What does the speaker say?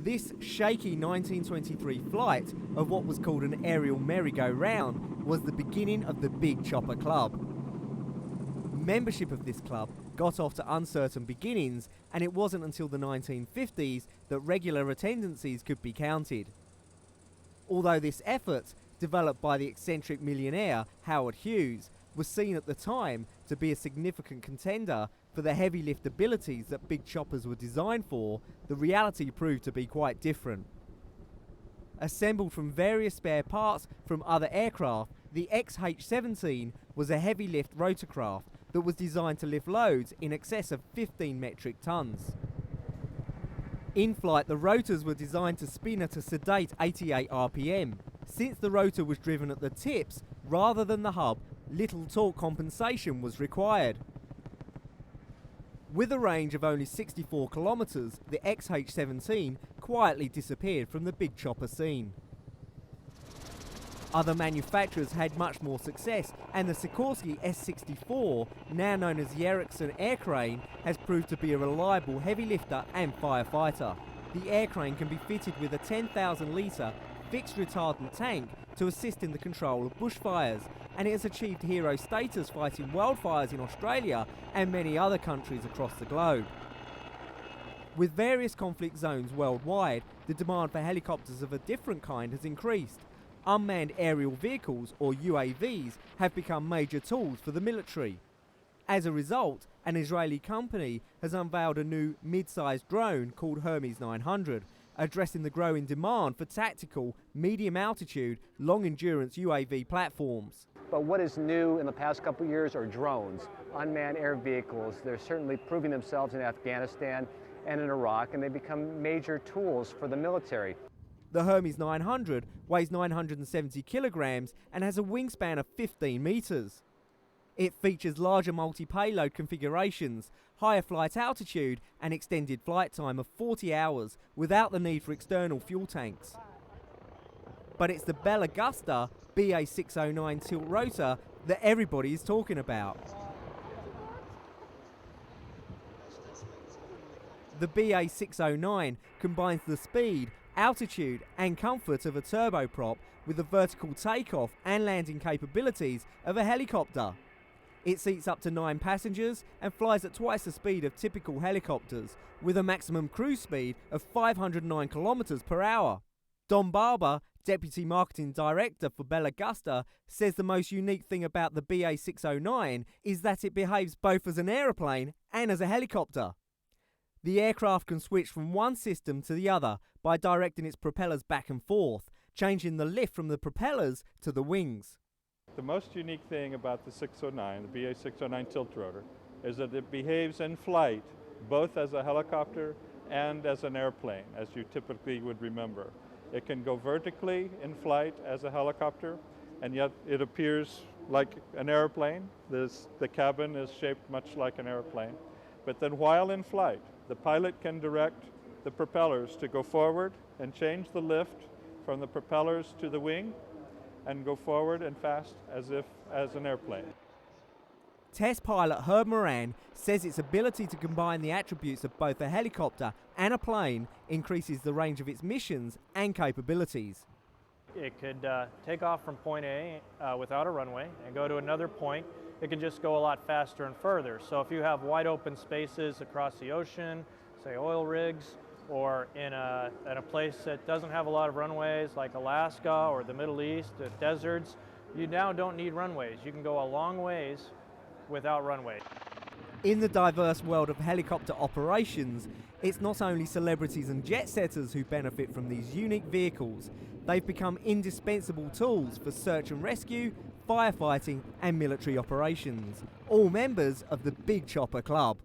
This shaky 1923 flight of what was called an aerial merry-go-round was the beginning of the Big Chopper Club. Membership of this club got off to uncertain beginnings, and it wasn't until the 1950s that regular attendances could be counted. Although this effort, developed by the eccentric millionaire Howard Hughes, was seen at the time to be a significant contender for the heavy lift abilities that big choppers were designed for, the reality proved to be quite different. Assembled from various spare parts from other aircraft, the XH-17 was a heavy lift rotorcraft that was designed to lift loads in excess of 15 metric tons. In flight, the rotors were designed to spin at a sedate 88 RPM. Since the rotor was driven at the tips rather than the hub, little torque compensation was required. With a range of only 64 kilometres, the XH-17 quietly disappeared from the big chopper scene. Other manufacturers had much more success, and the Sikorsky S-64, now known as the Ericsson Air Crane, has proved to be a reliable heavy lifter and firefighter. The air crane can be fitted with a 10,000 litre fixed retardant tank to assist in the control of bushfires, and it has achieved hero status fighting wildfires in Australia and many other countries across the globe. With various conflict zones worldwide, the demand for helicopters of a different kind has increased. Unmanned aerial vehicles, or UAVs, have become major tools for the military. As a result, an Israeli company has unveiled a new mid-sized drone called Hermes 900, addressing the growing demand for tactical, medium-altitude, long-endurance UAV platforms. But what is new in the past couple of years are drones, unmanned air vehicles. They're certainly proving themselves in Afghanistan and in Iraq, and they become major tools for the military. The Hermes 900 weighs 970 kilograms and has a wingspan of 15 meters. It features larger multi-payload configurations, higher flight altitude and extended flight time of 40 hours without the need for external fuel tanks. But it's the Bell Augusta BA609 tilt rotor that everybody is talking about. The BA609 combines the speed, altitude and comfort of a turboprop with the vertical takeoff and landing capabilities of a helicopter. It seats up to 9 passengers and flies at twice the speed of typical helicopters, with a maximum cruise speed of 509 kilometers per hour. Don Barber, Deputy Marketing Director for Bell Augusta, says the most unique thing about the BA609 is that it behaves both as an aeroplane and as a helicopter. The aircraft can switch from one system to the other by directing its propellers back and forth, changing the lift from the propellers to the wings. The most unique thing about the 609, the BA609 tilt rotor, is that it behaves in flight both as a helicopter and as an airplane, as you typically would remember. It can go vertically in flight as a helicopter, and yet it appears like an airplane. The cabin is shaped much like an airplane. But then while in flight, the pilot can direct the propellers to go forward and change the lift from the propellers to the wing and go forward and fast as an airplane. Test pilot Herb Moran says its ability to combine the attributes of both a helicopter and a plane increases the range of its missions and capabilities. It could take off from point A without a runway and go to another point. It can just go a lot faster and further. So if you have wide open spaces across the ocean, say oil rigs, or in a place that doesn't have a lot of runways like Alaska or the Middle East, the deserts, you now don't need runways. You can go a long ways without runways. In the diverse world of helicopter operations, it's not only celebrities and jet setters who benefit from these unique vehicles. They've become indispensable tools for search and rescue, firefighting and military operations, all members of the Big Chopper Club.